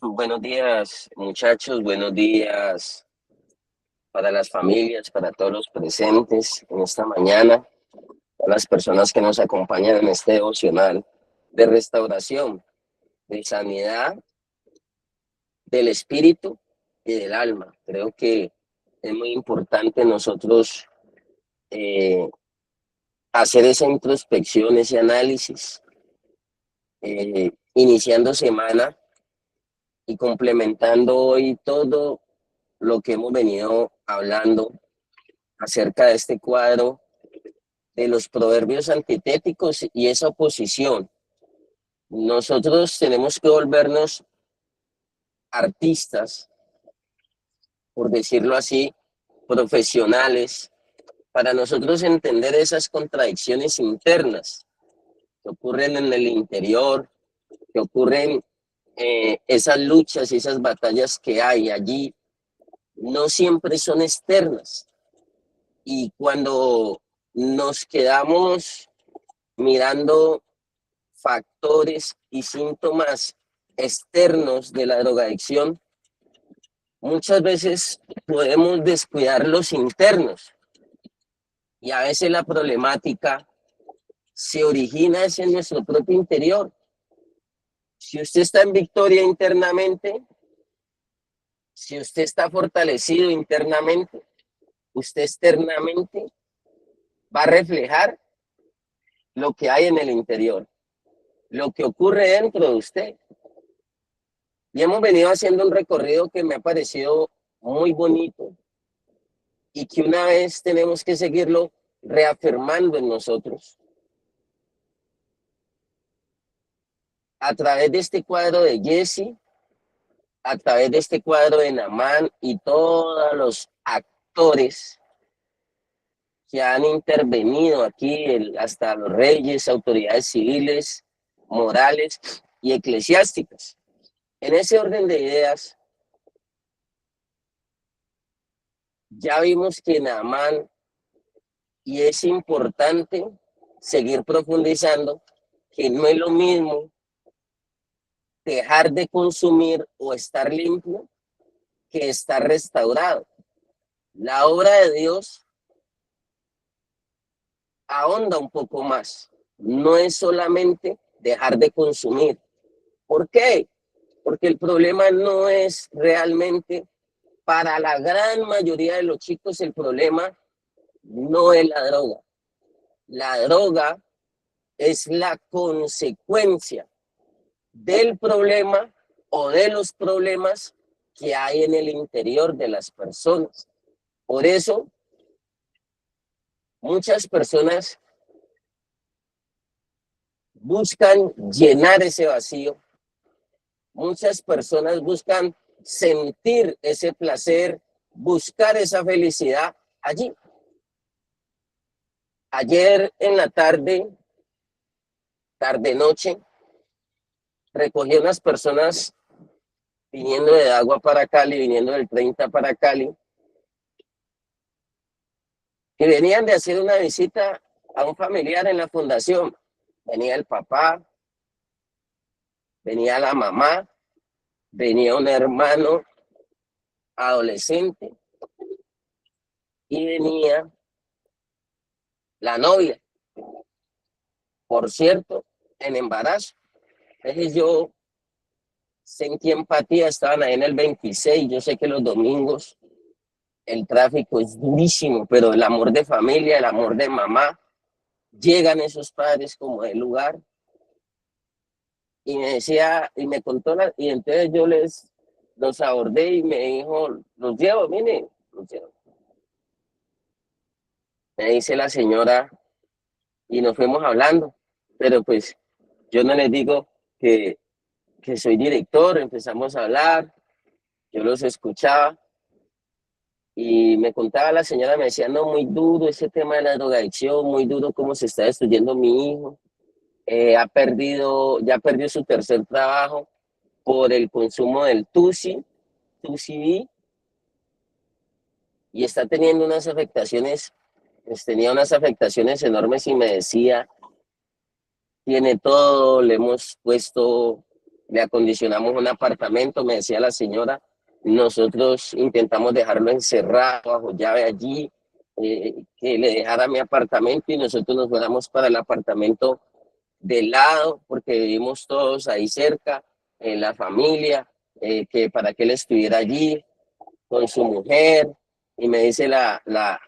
Buenos días, muchachos. Buenos días para las familias, para todos los presentes en esta mañana, a las personas que nos acompañan en este devocional de restauración, de sanidad del espíritu y del alma. Creo que es muy importante nosotros eh, hacer esa introspección, ese análisis, iniciando semana y complementando hoy todo lo que hemos venido hablando acerca de este cuadro de los proverbios antitéticos y esa oposición. Nosotros tenemos que volvernos artistas, por decirlo así, profesionales, para nosotros entender esas contradicciones internas que ocurren en el interior, que ocurren esas luchas y esas batallas que hay allí, no siempre son externas. Y cuando nos quedamos mirando factores y síntomas externos de la drogadicción, muchas veces podemos descuidar los internos y a veces la problemática se origina en nuestro propio interior. Si usted está en victoria internamente, si usted está fortalecido internamente, usted externamente va a reflejar lo que hay en el interior, lo que ocurre dentro de usted. Y hemos venido haciendo un recorrido que me ha parecido muy bonito y que una vez tenemos que seguirlo reafirmando en nosotros. A través de este cuadro de Jesse, a través de este cuadro de Naamán y todos los actores que han intervenido aquí, hasta los reyes, autoridades civiles, morales y eclesiásticas. En ese orden de ideas, ya vimos que Naamán, y es importante seguir profundizando, que no es lo mismo dejar de consumir o estar limpio que estar restaurado. La obra de Dios ahonda un poco más. No es solamente dejar de consumir. ¿Por qué? Porque el problema no es realmente, para la gran mayoría de los chicos, el problema no es la droga. La droga es la consecuencia del problema o de los problemas que hay en el interior de las personas. Por eso, muchas personas buscan llenar ese vacío. Muchas personas buscan sentir ese placer, buscar esa felicidad allí. Ayer en la tarde-noche, recogí unas personas viniendo de Agua para Cali, viniendo del 30 para Cali, que venían de hacer una visita a un familiar en la fundación. Venía el papá, venía la mamá, venía un hermano adolescente y venía la novia, por cierto, en embarazo. Entonces yo sentí empatía, estaban ahí en el 26, yo sé que los domingos el tráfico es durísimo, pero el amor de familia, el amor de mamá, llegan esos padres como del lugar y me decía, y me contó, y entonces yo los abordé y me dijo, los llevo, mire, los llevo. Me dice la señora y nos fuimos hablando, pero pues yo no les digo que soy director, empezamos a hablar, yo los escuchaba y me contaba la señora, me decía, no, muy duro ese tema de la drogadicción, muy duro cómo se está destruyendo mi hijo, ya perdió su tercer trabajo por el consumo del Tusi, y está teniendo unas afectaciones, pues tenía unas afectaciones enormes y me decía, tiene todo, le hemos puesto le acondicionamos un apartamento, me decía la señora, nosotros intentamos dejarlo encerrado bajo llave allí, que le dejara mi apartamento y nosotros nos fuéramos para el apartamento de lado, porque vivimos todos ahí cerca, en la familia, que para que él estuviera allí con su mujer. Y me dice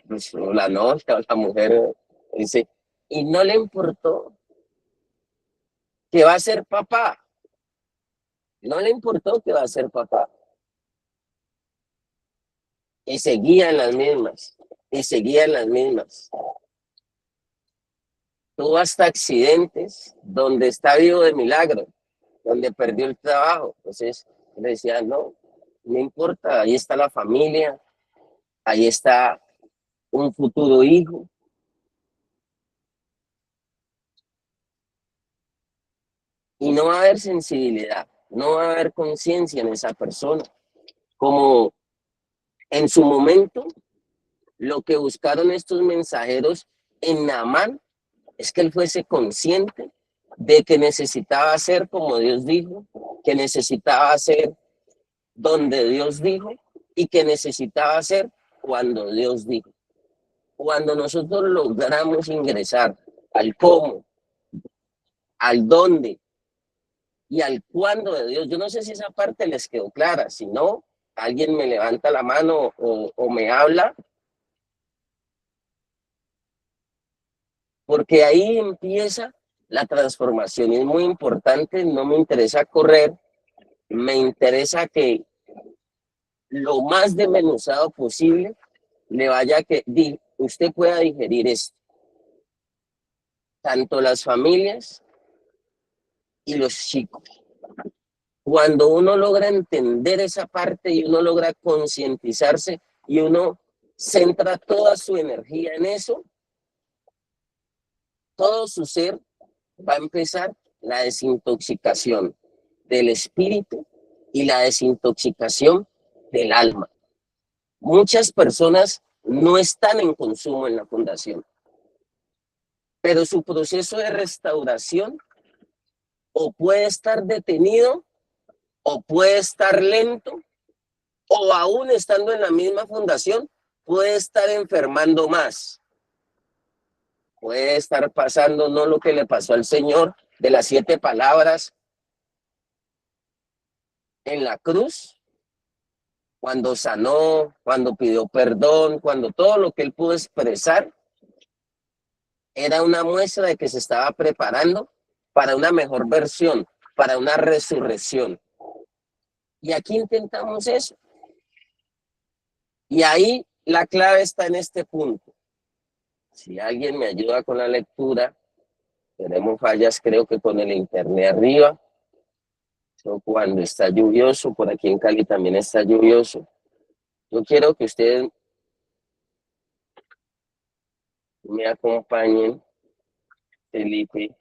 pues, la novia o la mujer, dice, y no le importó que va a ser papá, no le importó que va a ser papá. Y seguían las mismas, y seguían las mismas. Tuvo hasta accidentes donde está vivo de milagro, donde perdió el trabajo. Entonces le decía, no, no importa, ahí está la familia, ahí está un futuro hijo. Y no va a haber sensibilidad, no va a haber conciencia en esa persona. Como en su momento, lo que buscaron estos mensajeros en Naamán es que él fuese consciente de que necesitaba ser como Dios dijo, que necesitaba ser donde Dios dijo y que necesitaba ser cuando Dios dijo. Cuando nosotros logramos ingresar al cómo, al dónde y al cuándo de Dios, yo no sé si esa parte les quedó clara, si no, alguien me levanta la mano o me habla, porque ahí empieza la transformación y es muy importante, no me interesa correr, me interesa que lo más desmenuzado posible le vaya a que usted pueda digerir esto, tanto las familias y los chicos. Cuando uno logra entender esa parte y uno logra concientizarse y uno centra toda su energía en eso, todo su ser va a empezar la desintoxicación del espíritu y la desintoxicación del alma. Muchas personas no están en consumo en la fundación, pero su proceso de restauración o puede estar detenido o puede estar lento o aún estando en la misma fundación puede estar enfermando más. Puede estar pasando no lo que le pasó al Señor de las 7 palabras en la cruz, cuando sanó, cuando pidió perdón, cuando todo lo que él pudo expresar era una muestra de que se estaba preparando para una mejor versión, para una resurrección. Y aquí intentamos eso. Y ahí la clave está en este punto. Si alguien me ayuda con la lectura, tenemos fallas creo que con el internet arriba, o cuando está lluvioso, por aquí en Cali también está lluvioso. Yo quiero que ustedes me acompañen, Felipe,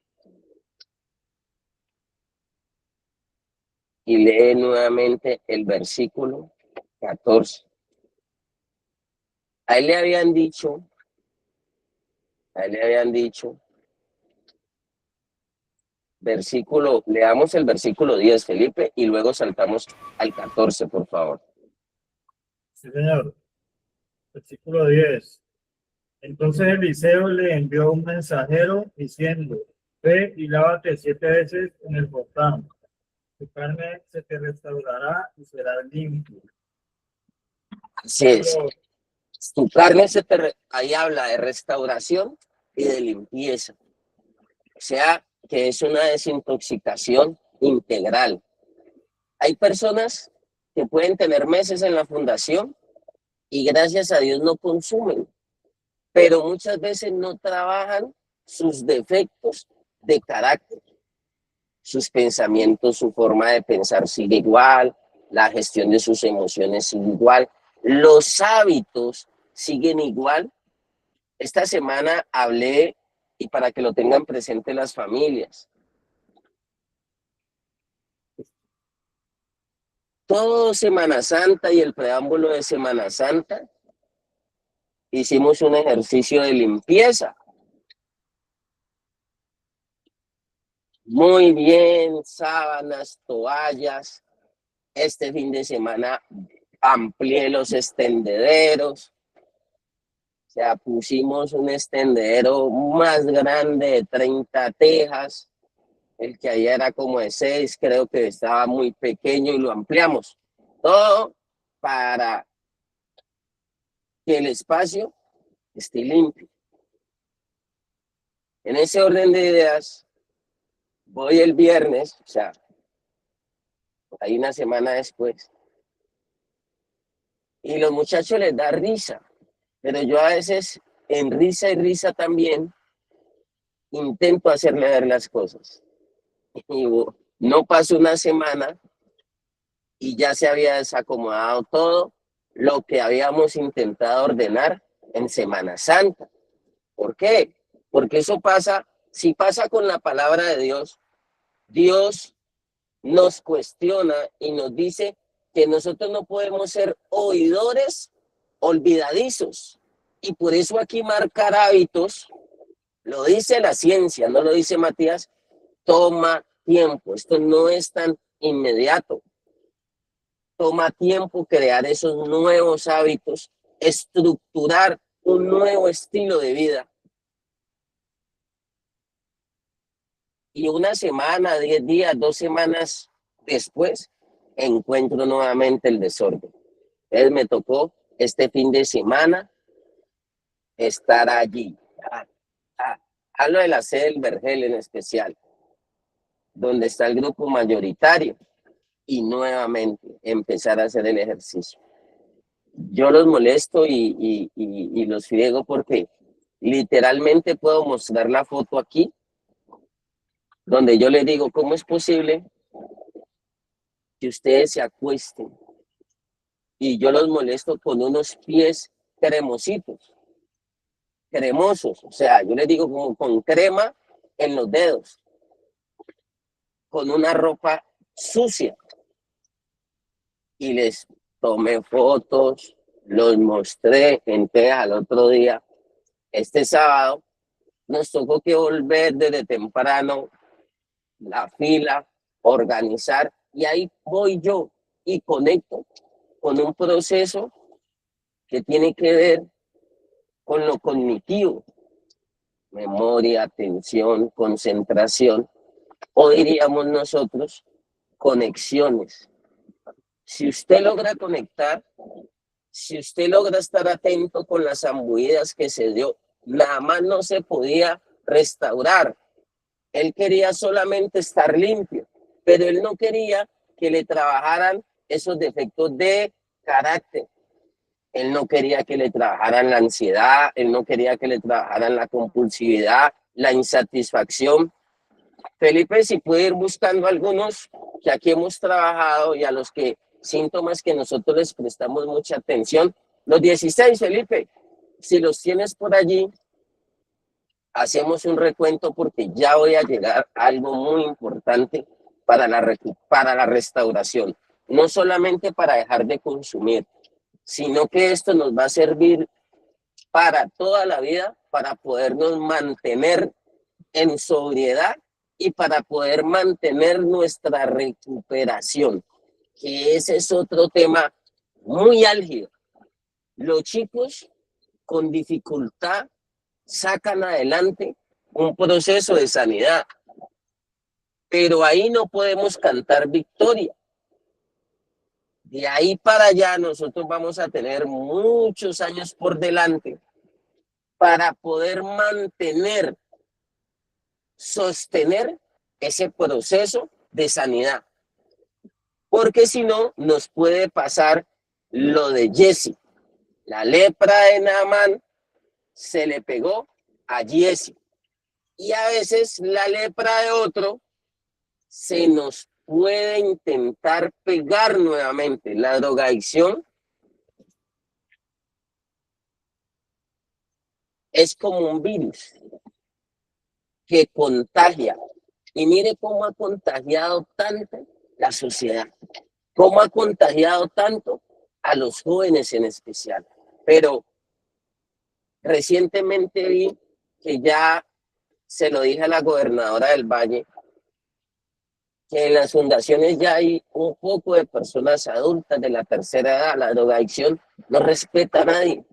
y lee nuevamente el versículo 14. A él le habían dicho, leamos el versículo 10, Felipe, y luego saltamos al 14, por favor. Sí, señor. Versículo 10. Entonces Eliseo le envió un mensajero diciendo, ve y lávate 7 veces en el Jordán. Tu carne se te restaurará y serás limpio. Así es. Tu carne ahí habla de restauración y de limpieza. O sea, que es una desintoxicación integral. Hay personas que pueden tener meses en la fundación y gracias a Dios no consumen, pero muchas veces no trabajan sus defectos de carácter. Sus pensamientos, su forma de pensar sigue igual, la gestión de sus emociones sigue igual, los hábitos siguen igual. Esta semana hablé, y para que lo tengan presente las familias, todo Semana Santa y el preámbulo de Semana Santa, hicimos un ejercicio de limpieza. Muy bien, sábanas, toallas. Este fin de semana amplié los extendederos. O sea, pusimos un extendedero más grande de 30 tejas. El que allá era como de 6, creo que estaba muy pequeño y lo ampliamos. Todo para que el espacio esté limpio. En ese orden de ideas, voy el viernes, o sea, hay una semana después, y los muchachos les da risa, pero yo a veces, en risa y risa también, intento hacerle ver las cosas. Y no pasó una semana y ya se había desacomodado todo lo que habíamos intentado ordenar en Semana Santa. ¿Por qué? Porque eso pasa, si pasa con la palabra de Dios, Dios nos cuestiona y nos dice que nosotros no podemos ser oidores olvidadizos. Y por eso aquí marcar hábitos, lo dice la ciencia, no lo dice Matías, toma tiempo. Esto no es tan inmediato. Toma tiempo crear esos nuevos hábitos, estructurar un nuevo estilo de vida. Y una semana, 10 días, 2 semanas después, encuentro nuevamente el desorden. Entonces me tocó este fin de semana estar allí. Hablo de la sede del Vergel en especial, donde está el grupo mayoritario, y nuevamente empezar a hacer el ejercicio. Yo los molesto y los friego porque literalmente puedo mostrar la foto aquí, donde yo les digo, ¿cómo es posible que ustedes se acuesten? Y yo los molesto con unos pies cremositos, cremosos, o sea, yo les digo como con crema en los dedos, con una ropa sucia. Y les tomé fotos, los mostré, entonces al otro día, este sábado, nos tocó que volver desde temprano, la fila, organizar, y ahí voy yo y conecto con un proceso que tiene que ver con lo cognitivo, memoria, atención, concentración, o diríamos nosotros, conexiones. Si usted logra conectar, si usted logra estar atento con las zambuidas que se dio, nada más no se podía restaurar. Él quería solamente estar limpio, pero él no quería que le trabajaran esos defectos de carácter. Él no quería que le trabajaran la ansiedad, él no quería que le trabajaran la compulsividad, la insatisfacción. Felipe, si puede ir buscando algunos que aquí hemos trabajado y a los que síntomas que nosotros les prestamos mucha atención. Los 16, Felipe, si los tienes por allí, hacemos un recuento porque ya voy a llegar a algo muy importante para la restauración. No solamente para dejar de consumir, sino que esto nos va a servir para toda la vida, para podernos mantener en sobriedad y para poder mantener nuestra recuperación, que ese es otro tema muy álgido. Los chicos con dificultad sacan adelante un proceso de sanidad, pero ahí no podemos cantar victoria. De ahí para allá nosotros vamos a tener muchos años por delante para poder mantener, sostener ese proceso de sanidad. Porque si no, nos puede pasar lo de Jesse. La lepra de Naamán se le pegó a Jesse. Y a veces la lepra de otro se nos puede intentar pegar nuevamente. La drogadicción es como un virus que contagia. Y mire cómo ha contagiado tanto la sociedad, cómo ha contagiado tanto a los jóvenes en especial. Pero recientemente vi que ya se lo dije a la gobernadora del Valle, que en las fundaciones ya hay un poco de personas adultas de la tercera edad. La drogadicción no respeta a nadie.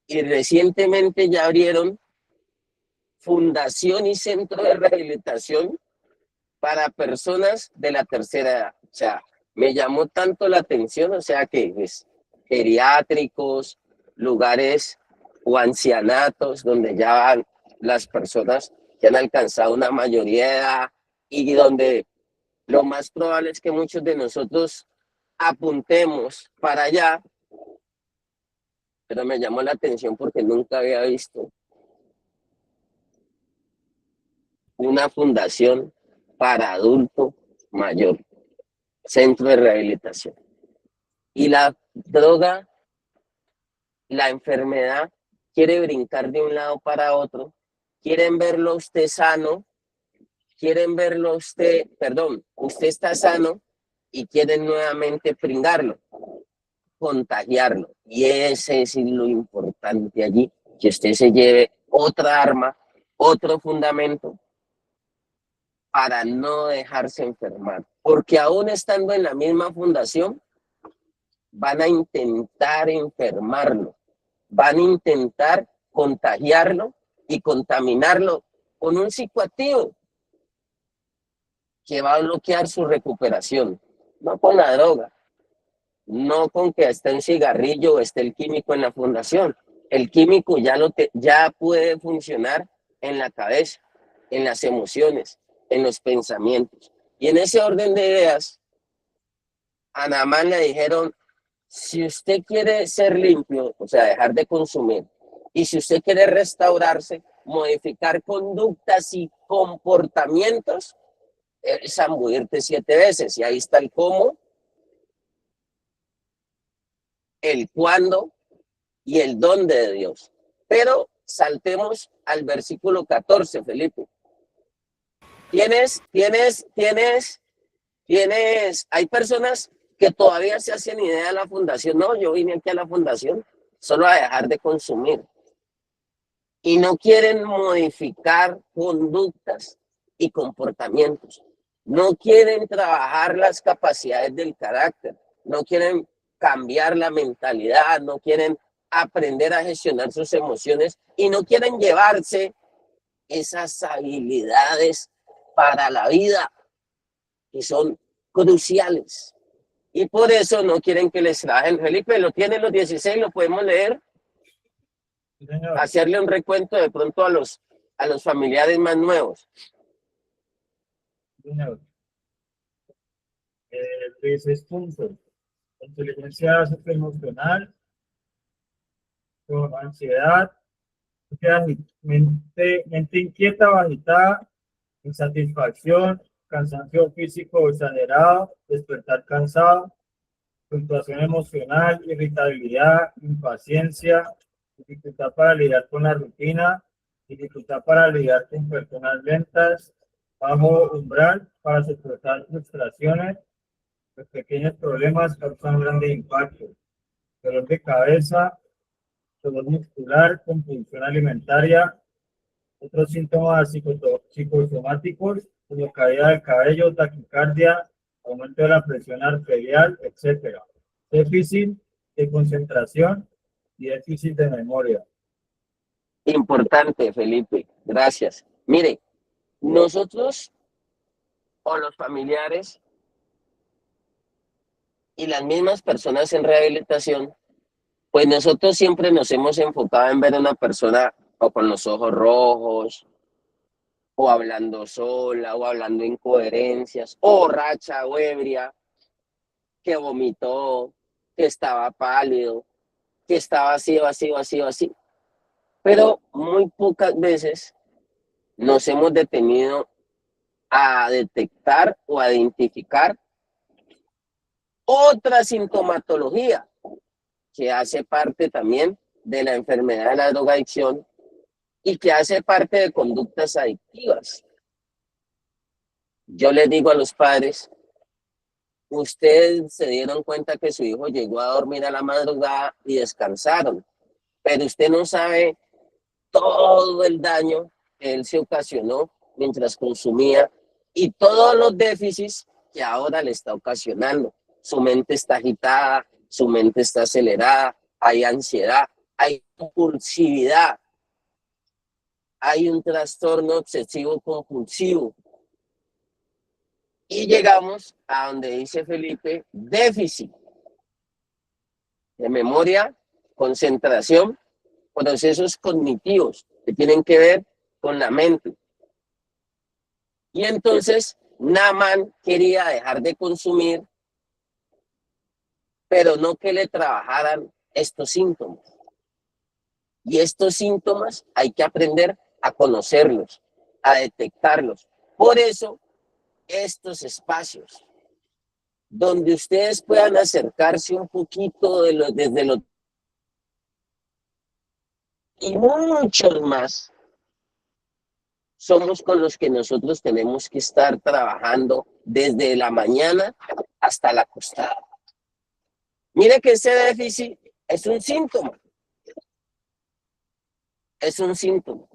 Y recientemente ya abrieron fundación y centro de rehabilitación para personas de la tercera edad. O sea, me llamó tanto la atención, o sea, que es geriátricos, lugares o ancianatos donde ya van las personas que han alcanzado una mayoría de edad y donde lo más probable es que muchos de nosotros apuntemos para allá, pero me llamó la atención porque nunca había visto una fundación para adulto mayor, centro de rehabilitación. Y la droga, la enfermedad, quiere brincar de un lado para otro, quieren verlo a usted sano, quieren verlo a usted, perdón, usted está sano y quieren nuevamente pringarlo, contagiarlo. Y ese es lo importante allí, que usted se lleve otra arma, otro fundamento para no dejarse enfermar. Porque aún estando en la misma fundación, van a intentar enfermarlo, van a intentar contagiarlo y contaminarlo con un psicoactivo que va a bloquear su recuperación, no con la droga, no con que esté un cigarrillo o esté el químico en la fundación. El químico ya puede funcionar en la cabeza, en las emociones, en los pensamientos. Y en ese orden de ideas, a Naamán le dijeron, si usted quiere ser limpio, o sea, dejar de consumir, y si usted quiere restaurarse, modificar conductas y comportamientos, es zambullirte 7 veces. Y ahí está el cómo, el cuándo y el dónde de Dios. Pero saltemos al versículo 14, Felipe. Hay personas que todavía se hacen idea de la fundación. No, yo vine aquí a la fundación solo a dejar de consumir. Y no quieren modificar conductas y comportamientos. No quieren trabajar las capacidades del carácter. No quieren cambiar la mentalidad. No quieren aprender a gestionar sus emociones. Y no quieren llevarse esas habilidades para la vida que son cruciales. Y por eso no quieren que les trabajen. Felipe, lo tienen los 16, lo podemos leer. Señor. Hacerle un recuento de pronto a los familiares más nuevos. Señor. 16 puntos. Inteligencia socioemocional, con ansiedad, mente inquieta o agitada, insatisfacción, cansancio físico exagerado, despertar cansado, fluctuación emocional, irritabilidad, impaciencia, dificultad para lidiar con la rutina, dificultad para lidiar con personas lentas, bajo umbral para soportar frustraciones. Los pequeños problemas causan grandes impactos. Dolor de cabeza, dolor muscular, compulsión alimentaria, otros síntomas psicosomáticos como caída del cabello, taquicardia, aumento de la presión arterial, etc. Déficit de concentración y déficit de memoria. Importante, Felipe. Gracias. Mire, nosotros o los familiares y las mismas personas en rehabilitación, pues nosotros siempre nos hemos enfocado en ver a una persona o con los ojos rojos, o hablando sola, o hablando incoherencias, o borracha o ebria, que vomitó, que estaba pálido, que estaba así, o así, o así, o así. Pero muy pocas veces nos hemos detenido a detectar o a identificar otra sintomatología que hace parte también de la enfermedad de la drogadicción y que hace parte de conductas adictivas. Yo les digo a los padres, ustedes se dieron cuenta que su hijo llegó a dormir a la madrugada y descansaron, pero usted no sabe todo el daño que él se ocasionó mientras consumía y todos los déficits que ahora le está ocasionando. Su mente está agitada, su mente está acelerada, hay ansiedad, hay compulsividad, hay un trastorno obsesivo compulsivo. Y llegamos a donde dice Felipe, déficit de memoria, concentración, procesos cognitivos que tienen que ver con la mente. Y entonces Naaman quería dejar de consumir, pero no que le trabajaran estos síntomas. Y estos síntomas hay que aprender a conocerlos, a detectarlos. Por eso, estos espacios donde ustedes puedan acercarse un poquito desde lo y muchos más somos con los que nosotros tenemos que estar trabajando desde la mañana hasta la acostada. Mire que ese déficit es un síntoma. Es un síntoma.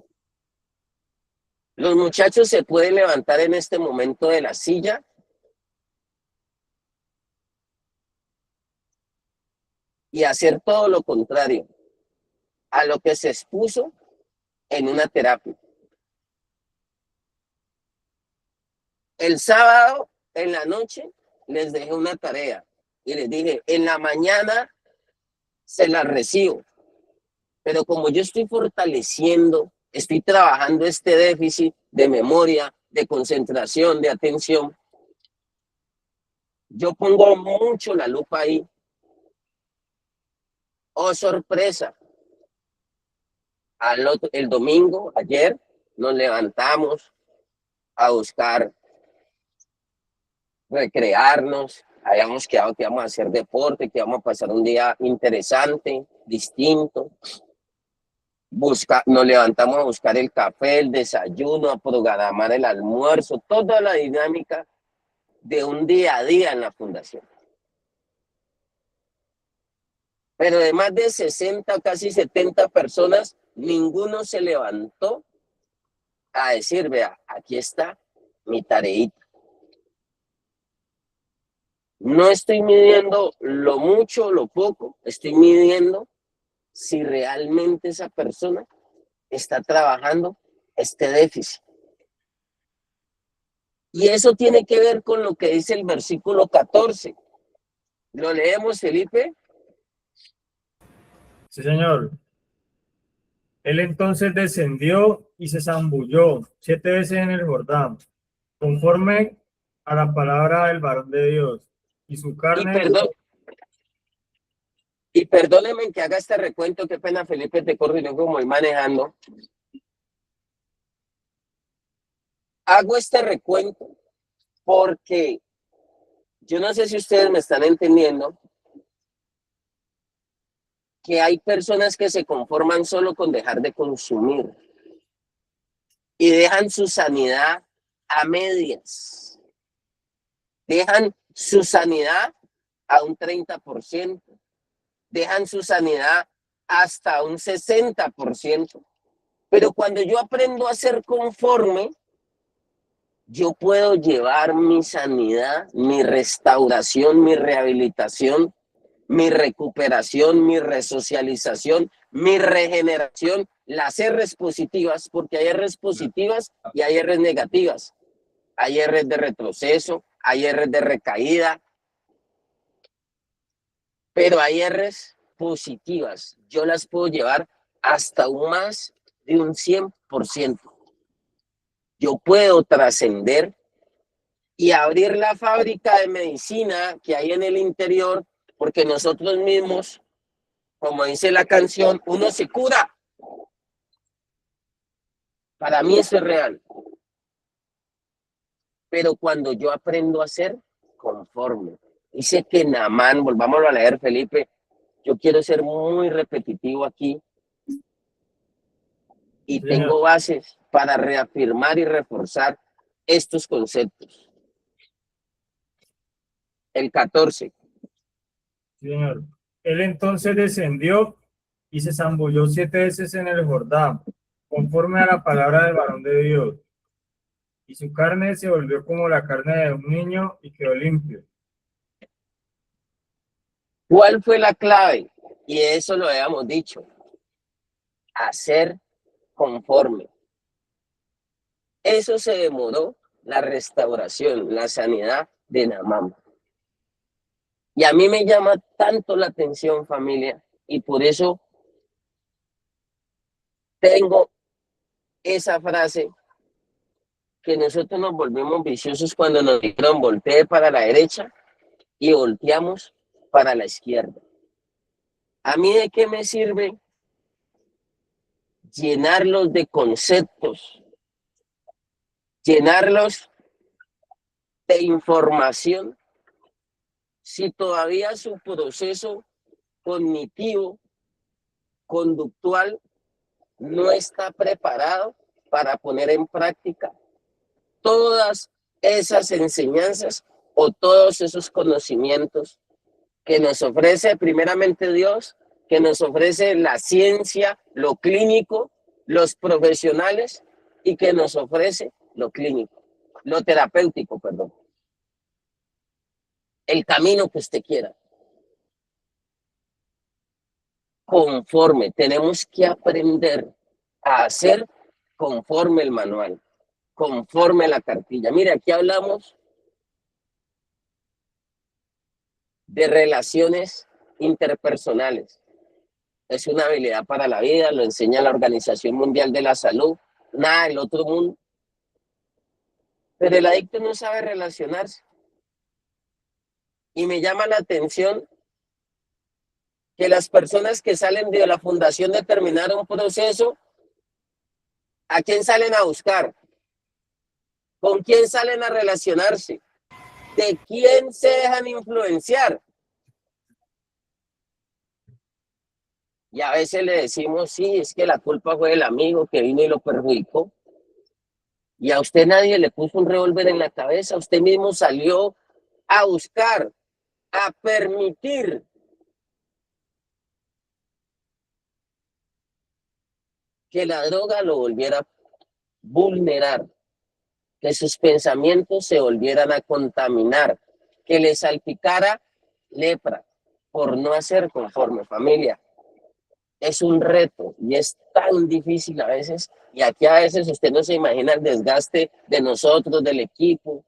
Los muchachos se pueden levantar en este momento de la silla y hacer todo lo contrario a lo que se expuso en una terapia. El sábado en la noche les dejé una tarea y les dije, en la mañana se la recibo, pero como yo estoy fortaleciendo, estoy trabajando este déficit de memoria, de concentración, de atención, yo pongo mucho la lupa ahí. Oh, sorpresa. El domingo, ayer, nos levantamos a buscar recrearnos, habíamos quedado que íbamos a hacer deporte, que íbamos a pasar un día interesante, distinto. Nos levantamos a buscar el café, el desayuno, a programar el almuerzo, toda la dinámica de un día a día en la fundación. Pero de más de 60, casi 70 personas, ninguno se levantó a decir, vea, aquí está mi tareita. No estoy midiendo lo mucho o lo poco, estoy midiendo si realmente esa persona está trabajando este déficit. Y eso tiene que ver con lo que dice el versículo 14. ¿Lo leemos, Felipe? Sí, señor. Él entonces descendió y se zambulló 7 veces en el Jordán, conforme a la palabra del varón de Dios, y su Y, carne. perdóneme que haga este recuento, qué pena, Felipe, te corro yo como voy manejando. Hago este recuento porque yo no sé si ustedes me están entendiendo, que hay personas que se conforman solo con dejar de consumir y dejan su sanidad a medias. Dejan su sanidad a un 30%, dejan su sanidad hasta un 60%. Pero cuando yo aprendo a ser conforme, yo puedo llevar mi sanidad, mi restauración, mi rehabilitación, mi recuperación, mi resocialización, mi regeneración, las R's positivas, porque hay R's positivas y hay R's negativas. Hay R's de retroceso, hay R's de recaída, pero hay R's positivas. Yo las puedo llevar hasta un más de un 100%. Yo puedo trascender y abrir la fábrica de medicina que hay en el interior, porque nosotros mismos, como dice la canción, uno se cura. Para mí eso es real. Pero cuando yo aprendo a ser conforme, dice que Naamán, volvámoslo a leer, Felipe, yo quiero ser muy repetitivo aquí y Señor. tengo bases para reafirmar y reforzar estos conceptos. El 14. Señor. Él entonces descendió y se zambulló 7 veces en el Jordán, conforme a la palabra del varón de Dios, y su carne se volvió como la carne de un niño y quedó limpio. ¿Cuál fue la clave? Y eso lo habíamos dicho, hacer conforme. Eso se demoró la restauración, la sanidad de Naamán. Y a mí me llama tanto la atención, familia, y por eso tengo esa frase que nosotros nos volvemos viciosos cuando nos dijeron voltee para la derecha y volteamos para la izquierda. ¿A mí de qué me sirve llenarlos de conceptos, llenarlos de información, si todavía su proceso cognitivo, conductual, no está preparado para poner en práctica todas esas enseñanzas o todos esos conocimientos que nos ofrece primeramente Dios, que nos ofrece la ciencia, lo clínico, los profesionales y que nos ofrece lo clínico, lo terapéutico, perdón. El camino que usted quiera. Conforme, tenemos que aprender a hacer conforme el manual, conforme la cartilla. Mire, aquí hablamos de relaciones interpersonales. Es una habilidad para la vida, lo enseña la Organización Mundial de la Salud, nada del otro mundo. Pero el adicto no sabe relacionarse. Y me llama la atención que las personas que salen de la fundación de terminar un proceso, ¿a quién salen a buscar? ¿Con quién salen a relacionarse? ¿De quién se dejan influenciar? Y a veces le decimos, sí, es que la culpa fue del amigo que vino y lo perjudicó. Y a usted nadie le puso un revólver en la cabeza, usted mismo salió a buscar, a permitir que la droga lo volviera a vulnerar, que sus pensamientos se volvieran a contaminar, que le salpicara lepra por no hacer conforme, familia. Es un reto y es tan difícil a veces, y aquí a veces usted no se imagina el desgaste de nosotros, del equipo,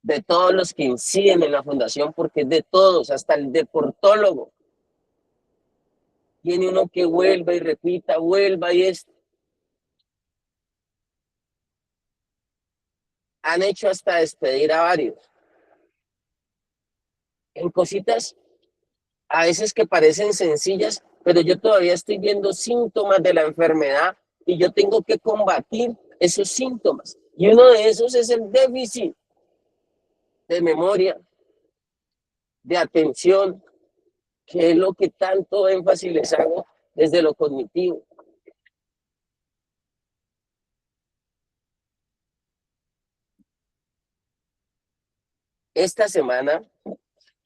de todos los que inciden en la fundación, porque es de todos, hasta el deportólogo. Tiene uno que vuelva y repita, vuelva y esto. Han hecho hasta despedir a varios. En cositas a veces que parecen sencillas, pero yo todavía estoy viendo síntomas de la enfermedad y yo tengo que combatir esos síntomas. Y uno de esos es el déficit de memoria, de atención, que es lo que tanto énfasis les hago desde lo cognitivo. Esta semana,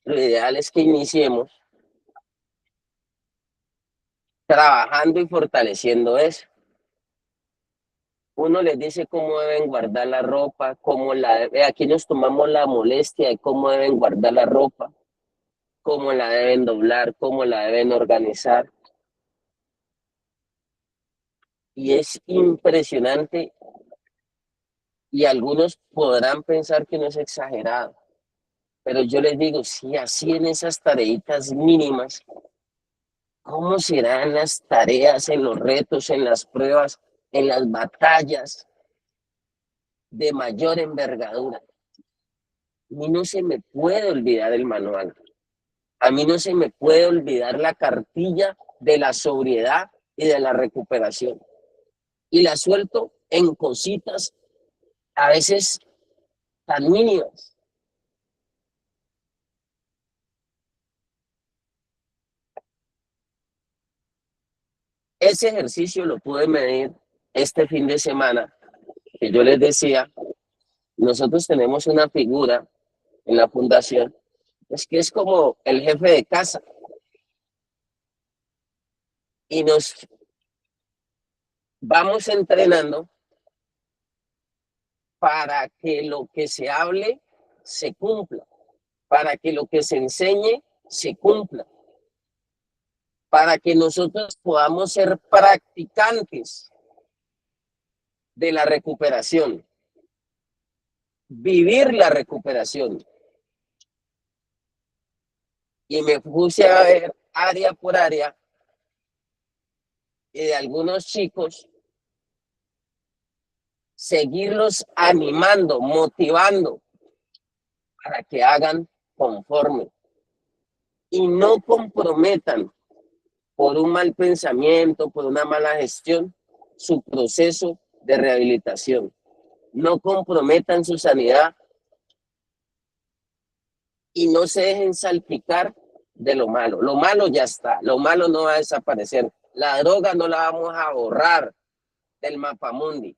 lo ideal es que iniciemos trabajando y fortaleciendo eso. Uno les dice cómo deben guardar la ropa, aquí nos tomamos la molestia de cómo deben guardar la ropa, cómo la deben doblar, cómo la deben organizar. Y es impresionante y algunos podrán pensar que no es exagerado, pero yo les digo, si así en esas tareitas mínimas, ¿cómo serán las tareas en los retos, en las pruebas, en las batallas de mayor envergadura? A mí no se me puede olvidar el manual. A mí no se me puede olvidar la cartilla de la sobriedad y de la recuperación. Y la suelto en cositas a veces tan mínimas. Ese ejercicio lo pude medir este fin de semana, que yo les decía, nosotros tenemos una figura en la fundación, es que es como el jefe de casa. Y nos vamos entrenando para que lo que se hable se cumpla, para que lo que se enseñe se cumpla, para que nosotros podamos ser practicantes de la recuperación, vivir la recuperación. Y me puse a ver área por área y de algunos chicos, seguirlos animando, motivando para que hagan conforme y no comprometan por un mal pensamiento, por una mala gestión, su proceso de rehabilitación. No comprometan su sanidad y no se dejen salpicar de lo malo. Lo malo ya está, lo malo no va a desaparecer. La droga no la vamos a borrar del mapamundi.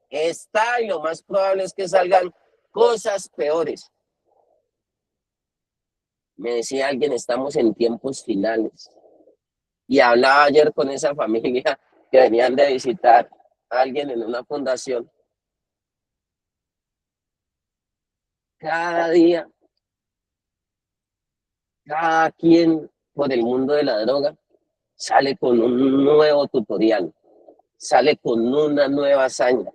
Está y lo más probable es que salgan cosas peores. Me decía alguien, estamos en tiempos finales. Y hablaba ayer con esa familia que venían de visitar a alguien en una fundación. Cada día, cada quien por el mundo de la droga sale con un nuevo tutorial, sale con una nueva hazaña.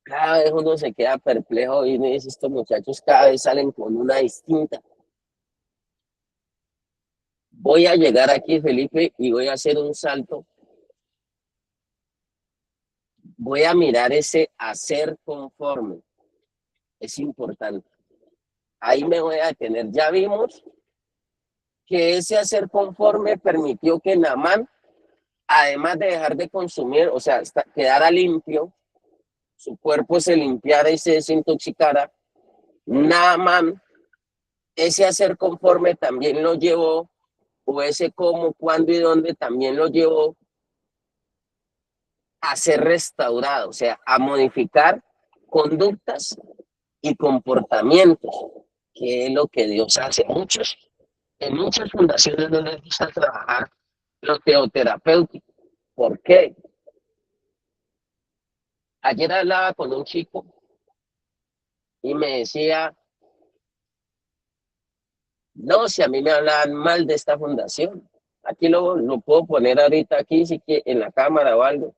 Cada vez uno se queda perplejo y me dice, estos muchachos cada vez salen con una distinta. Voy a llegar aquí, Felipe, y voy a hacer un salto. Voy a mirar ese hacer conforme. Es importante. Ahí me voy a detener. Ya vimos que ese hacer conforme permitió que Naamán, además de dejar de consumir, o sea, quedara limpio, su cuerpo se limpiara y se desintoxicara. Naamán, ese hacer conforme también lo llevó, o ese cómo, cuándo y dónde también lo llevó a ser restaurado, o sea, a modificar conductas y comportamientos, que es lo que Dios hace. En muchas fundaciones no les gusta trabajar lo teoterapéutico. ¿Por qué? Ayer hablaba con un chico y me decía, no, si a mí me hablaban mal de esta fundación, aquí lo puedo poner ahorita aquí, si que en la cámara o algo.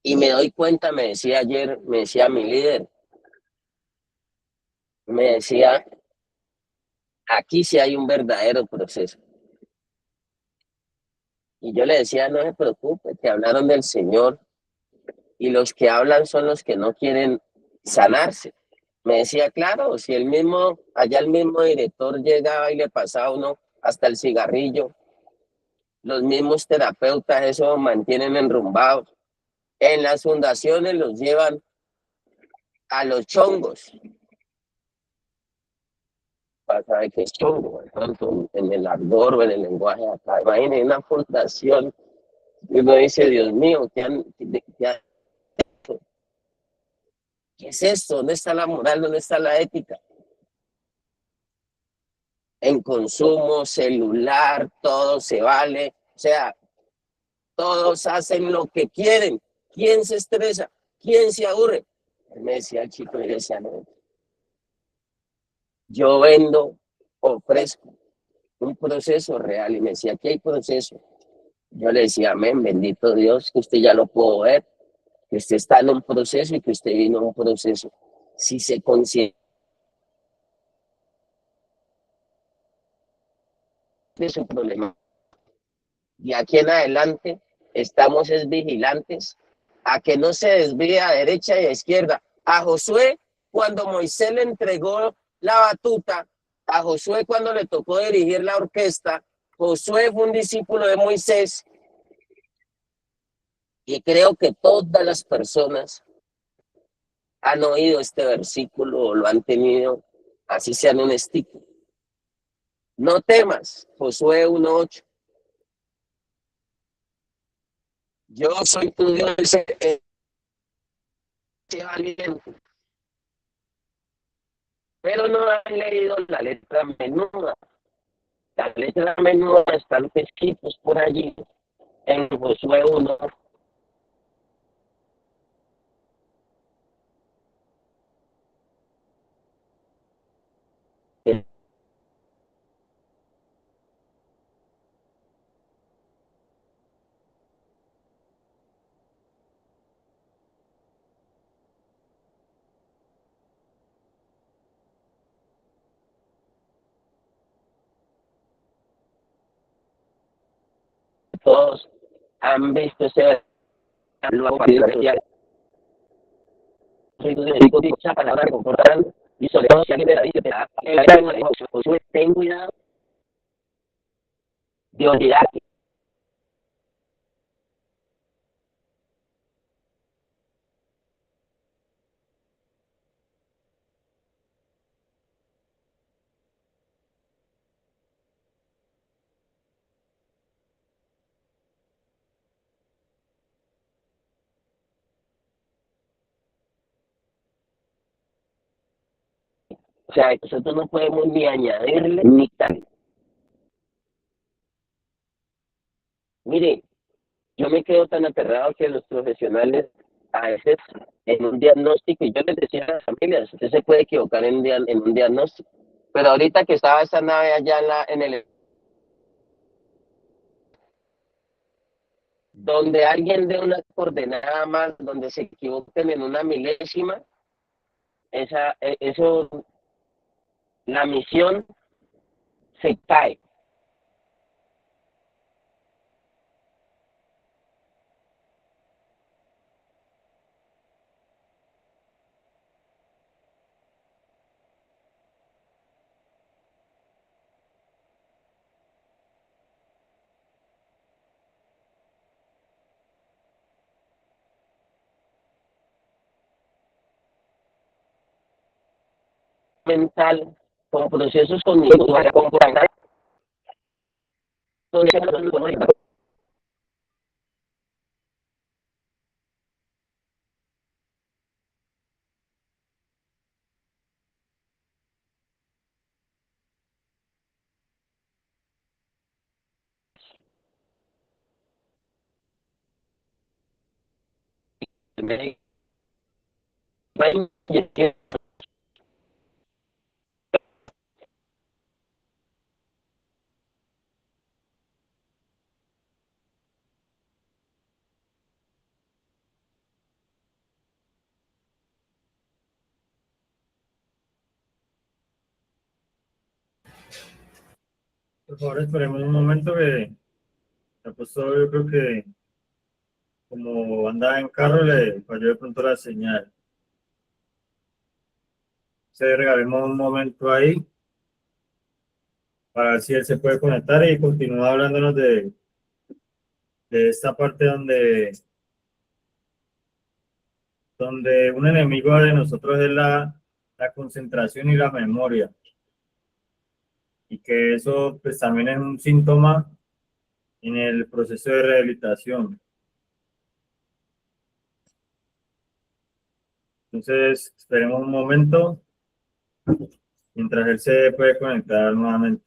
Y me doy cuenta, me decía ayer, me decía mi líder, me decía, aquí sí hay un verdadero proceso. Y yo le decía, no se preocupe, que hablaron del Señor y los que hablan son los que no quieren sanarse. Me decía, claro, si allá el mismo director llegaba y le pasaba a uno hasta el cigarrillo, los mismos terapeutas eso mantienen enrumbados. En las fundaciones los llevan a los chongos. Para saber qué es chongo, tanto en el ardor o en el lenguaje acá. Imaginen una fundación y uno dice, Dios mío, ¿qué es esto? ¿Dónde está la moral? ¿Dónde está la ética? En consumo, celular, todo se vale. O sea, todos hacen lo que quieren. ¿Quién se estresa? ¿Quién se aburre? Él me decía el chico, y decía, no, yo vendo, ofrezco un proceso real. Y me decía, ¿qué hay proceso? Yo le decía, amén, bendito Dios, que usted ya lo puedo ver, que usted está en un proceso y que usted vino a un proceso. Si se consiente de su problema, y aquí en adelante estamos es vigilantes a que no se desvíe a derecha y a izquierda. A Josué, cuando Moisés le entregó la batuta, a Josué cuando le tocó dirigir la orquesta, Josué fue un discípulo de Moisés y creo que todas las personas han oído este versículo o lo han tenido, así sea en un sticker. No temas, Josué 1:8. Yo soy tu Dios, ese valiente. Pero no han leído la letra menuda. La letra menuda están escritos por allí en Josué 1. todos han visto ese nuevo partido social. Esa palabra reconfortando, y sobre todo si alguien me la dice, Josué, ten cuidado de olvidarte. O sea, nosotros no podemos ni añadirle ni quitarle. Mire, yo me quedo tan aterrado que los profesionales a veces en un diagnóstico, y yo les decía a las familias, usted se puede equivocar en un diagnóstico, pero ahorita que estaba esa nave allá en el donde alguien dé una coordenada más, donde se equivoquen en una milésima, eso, la misión se cae. Mental, con procesos cognitivos, comportamental, Por favor, esperemos un momento que se ha puesto, yo creo que como andaba en carro le falló de pronto la señal. Se regalemos un momento ahí para ver si él se puede conectar y continúa hablándonos de esta parte donde un enemigo de nosotros es la concentración y la memoria. Y que eso pues también es un síntoma en el proceso de rehabilitación. Entonces, esperemos un momento mientras él se puede conectar nuevamente.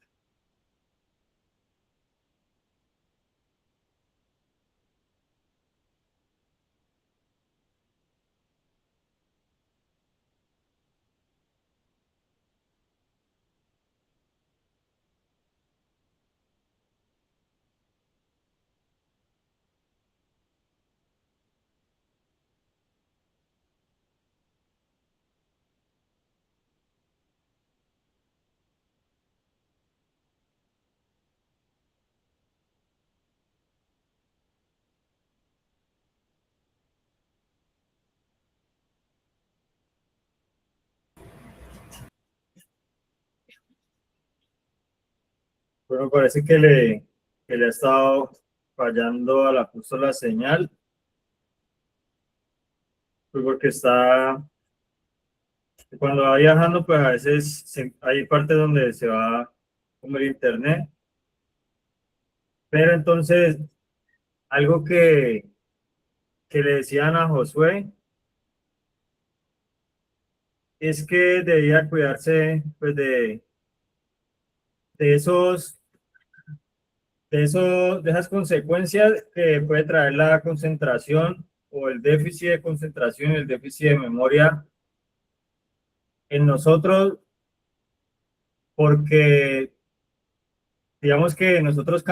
Bueno, parece que le ha estado fallando a la justo la señal, pues porque cuando va viajando, pues a veces hay partes donde se va como el internet, pero entonces algo que le decían a Josué es que debía cuidarse pues de esos de esas consecuencias que puede traer la concentración o el déficit de concentración y el déficit de memoria en nosotros, porque digamos que nosotros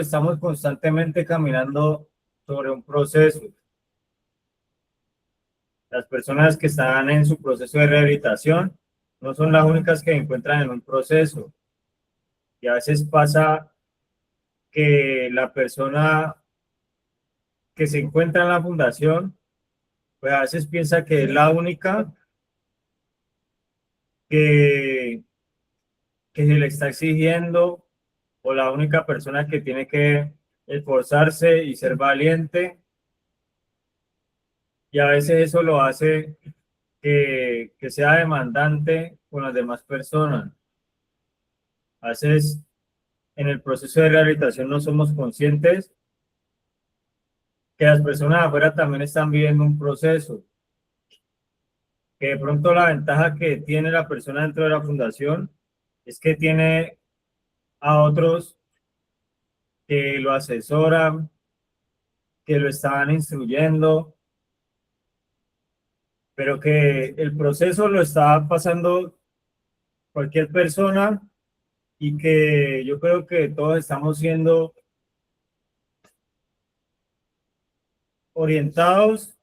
estamos constantemente caminando sobre un proceso. Las personas que están en su proceso de rehabilitación no son las únicas que encuentran en un proceso. Y a veces pasa que la persona que se encuentra en la fundación, pues a veces piensa que es la única que, que se le está exigiendo o la única persona que tiene que esforzarse y ser valiente. Y a veces eso lo hace que sea demandante con las demás personas. A veces en el proceso de rehabilitación no somos conscientes que las personas afuera también están viviendo un proceso, que de pronto la ventaja que tiene la persona dentro de la fundación es que tiene a otros que lo asesoran, que lo están instruyendo, pero que el proceso lo está pasando cualquier persona y que yo creo que todos estamos siendo orientados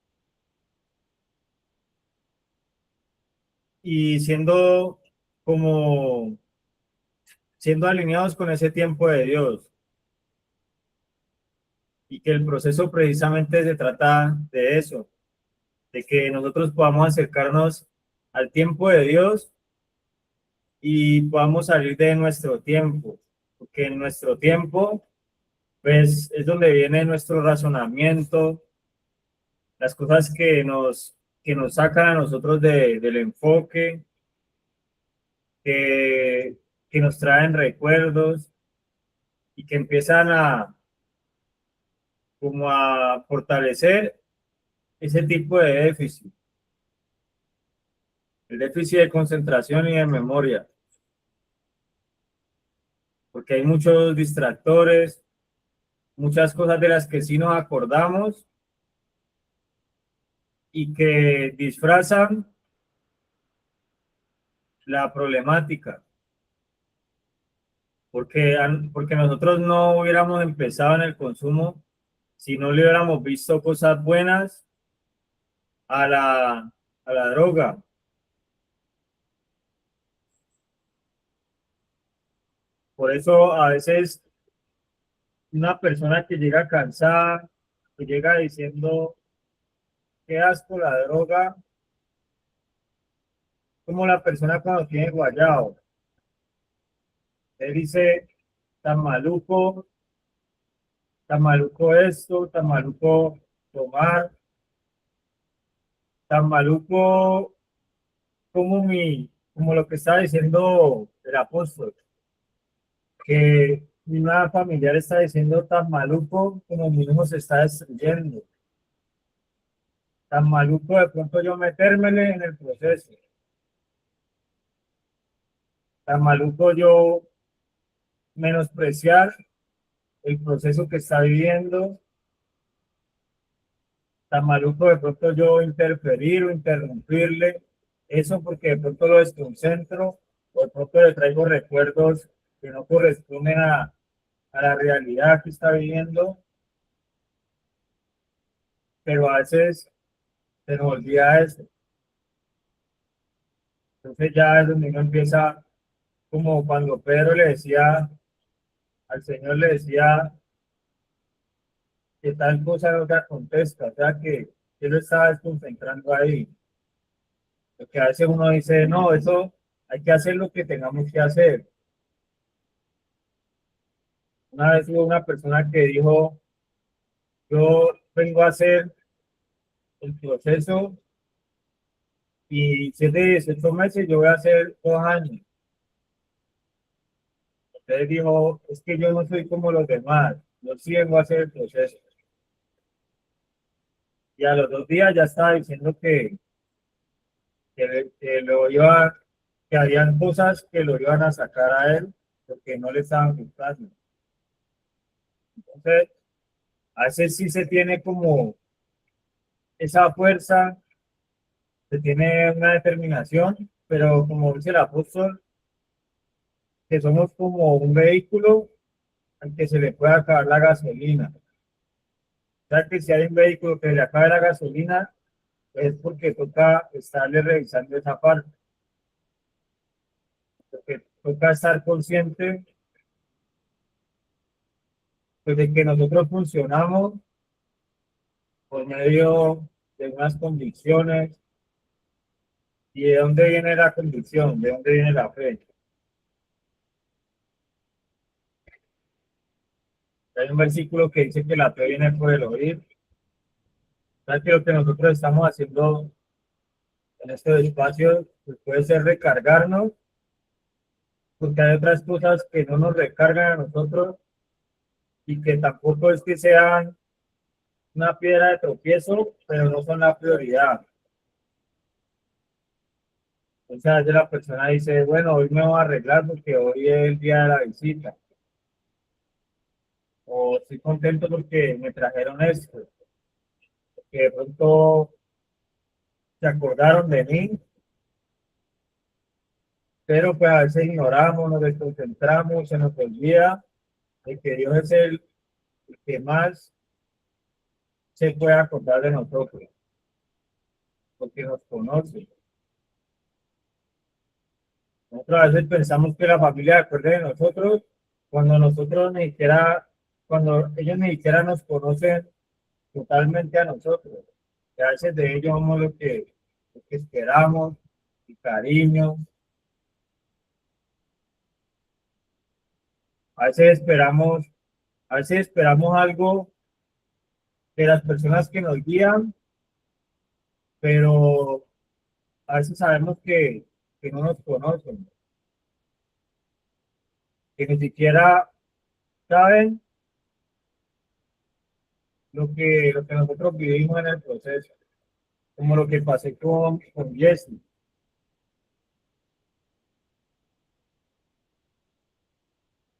y como siendo alineados con ese tiempo de Dios y que el proceso precisamente se trata de eso, de que nosotros podamos acercarnos al tiempo de Dios y podamos salir de nuestro tiempo, porque en nuestro tiempo pues es donde viene nuestro razonamiento, las cosas que nos sacan a nosotros del enfoque, que, que nos traen recuerdos y que empiezan como a fortalecer ese tipo de déficit, el déficit de concentración y de memoria, porque hay muchos distractores, muchas cosas de las que sí nos acordamos y que disfrazan la problemática, porque nosotros no hubiéramos empezado en el consumo si no le hubiéramos visto cosas buenas a a la droga. Por eso a veces una persona que llega cansada, que llega diciendo qué asco la droga, como la persona cuando tiene guayao. Él dice, tan maluco esto, tan maluco tomar, tan maluco como lo que está diciendo el apóstol, que una familiar está diciendo tan maluco como mi hijo se está destruyendo, tan maluco de pronto yo metérmele en el proceso, tan maluco yo menospreciar el proceso que está viviendo, tan maluco de pronto yo interferir o interrumpirle, eso porque de pronto lo desconcentro o de pronto le traigo recuerdos que no corresponden a la realidad que está viviendo, pero a veces se nos olvida eso. Entonces ya es donde uno empieza, como cuando Pedro le decía, al Señor le decía que tal cosa no te acontezca, o sea que lo estaba desconcentrando ahí. Porque a veces uno dice, no, eso hay que hacer lo que tengamos que hacer. Una vez hubo una persona que dijo, yo vengo a hacer el proceso y si es de 18 meses, yo voy a hacer 2 años. Entonces dijo, es que yo no soy como los demás, yo sí vengo a hacer el proceso. Y a los 2 días ya estaba diciendo que lo iba, que habían cosas que lo iban a sacar a él porque no le estaban gustando. Entonces, a veces sí se tiene como esa fuerza, se tiene una determinación, pero como dice el apóstol, que somos como un vehículo al que se le puede acabar la gasolina. O sea que si hay un vehículo que le acabe la gasolina, es porque toca estarle revisando esa parte, porque toca estar consciente pues de que nosotros funcionamos por medio de unas convicciones. ¿Y de dónde viene la convicción? ¿De dónde viene la fe? Hay un versículo que dice que la fe viene por el oír. ¿Sabes que lo que nosotros estamos haciendo en este espacio pues puede ser recargarnos? Porque hay otras cosas que no nos recargan a nosotros y que tampoco es que sean una piedra de tropiezo, pero no son la prioridad. Entonces a veces la persona dice, bueno, hoy me voy a arreglar porque hoy es el día de la visita. O estoy contento porque me trajeron esto. Que de pronto se acordaron de mí, pero pues a veces ignoramos, nos desconcentramos, se nos olvida de que Dios es el que más se puede acordar de nosotros, porque nos conoce. Nosotros a veces pensamos que la familia se acuerda de nosotros cuando nosotros ni siquiera, cuando ellos ni siquiera nos conocen totalmente a nosotros. Que a veces de ellos somos lo que esperamos, y cariño. A veces esperamos, a veces esperamos algo de las personas que nos guían, pero a veces sabemos que no nos conocen, que ni siquiera saben lo que nosotros vivimos en el proceso, como lo que pasé con Jesse.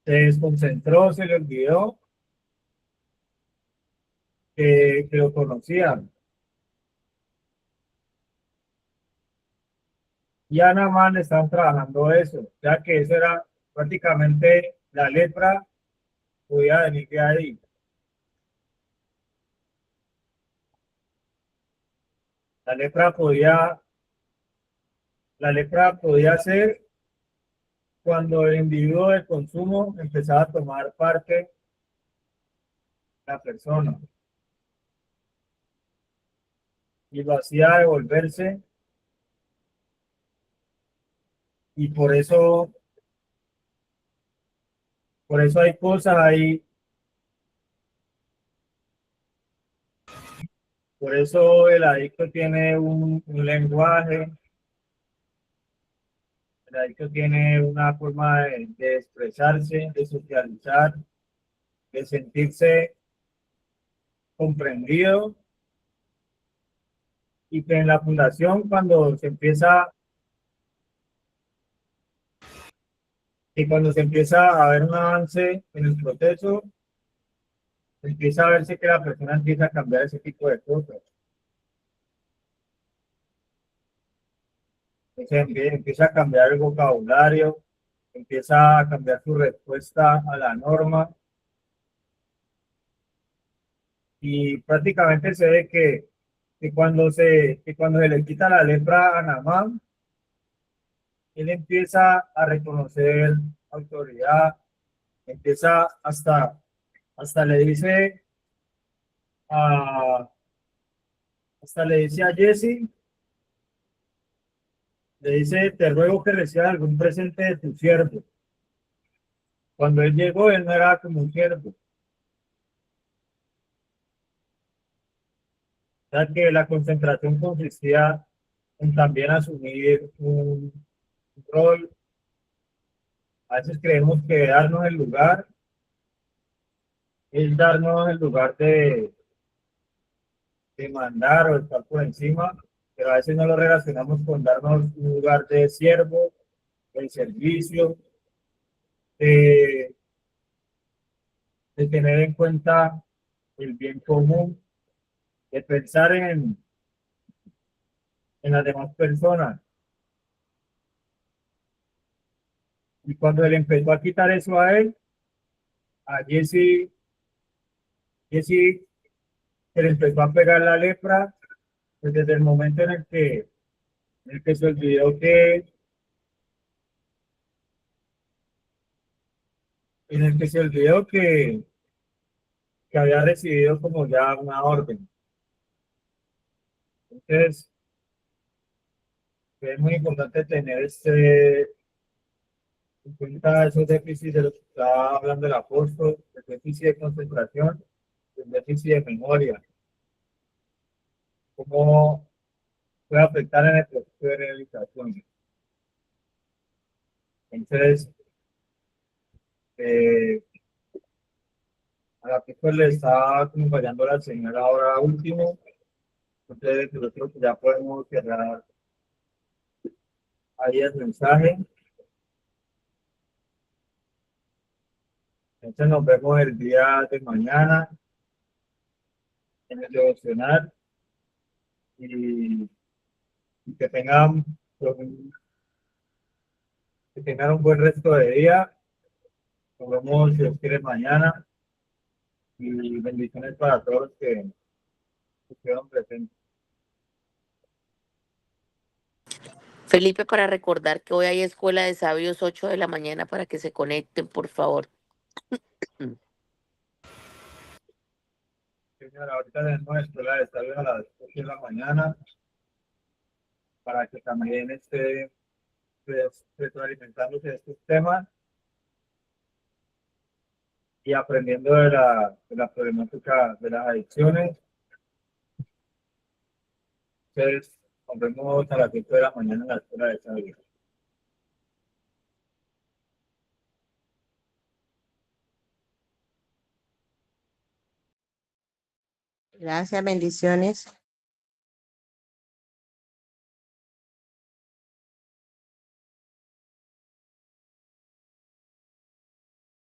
Se desconcentró, se le olvidó que lo conocían. Y a Naamán estaban trabajando eso, ya que eso era prácticamente la lepra, podía venir de ahí. La lepra podía, la lepra podía ser cuando el individuo de consumo empezaba a tomar parte de la persona y lo hacía devolverse, y por eso hay cosas ahí, por eso el adicto tiene un lenguaje, el adicto tiene una forma de expresarse, de socializar, de sentirse comprendido, y que en la fundación cuando se empieza a ver un avance en el proceso, empieza a verse que la persona empieza a cambiar ese tipo de cosas. Empieza a cambiar el vocabulario, empieza a cambiar su respuesta a la norma, y prácticamente se ve que cuando se le quita la lepra a Naamán, él empieza a reconocer autoridad, empieza hasta le dice a, hasta le dice a Jesse, le dice, te ruego que recibas algún presente de tu siervo. Cuando él llegó, él no era como un siervo. O sea que la concentración consistía en también asumir un rol. A veces creemos que darnos el lugar es darnos el lugar de mandar o estar por encima, pero a veces no lo relacionamos con darnos un lugar de siervo, de servicio, de, de tener en cuenta el bien común, de pensar en las demás personas. Y cuando él empezó a quitar eso a él, a Jesse se le empezó a pegar la lepra, pues desde el momento en el que se olvidó en el que se olvidó que había recibido como ya una orden. Entonces, es muy importante tener en cuenta esos déficits de los que estaba hablando el apóstol, el déficit de concentración, el déficit de memoria, cómo puede afectar en el proceso de rehabilitación. Entonces, eh, a la que pues le está acompañando la señora ahora último, entonces yo creo que ya podemos cerrar ahí el mensaje. Entonces nos vemos el día de mañana en el devocional y, y que tengan un buen resto de día. Nos vemos si Dios quiere mañana y bendiciones para todos los que estuvieron presentes. Felipe, para recordar que hoy hay Escuela de Sabios 8 de la mañana para que se conecten, por favor. Señora, ahorita tenemos escuela de salud a las 8 de la mañana para que también esté retroalimentándose de estos temas y aprendiendo de la problemática de las adicciones. Entonces, nos vemos a las 7 de la mañana en la escuela de salud. Gracias, bendiciones.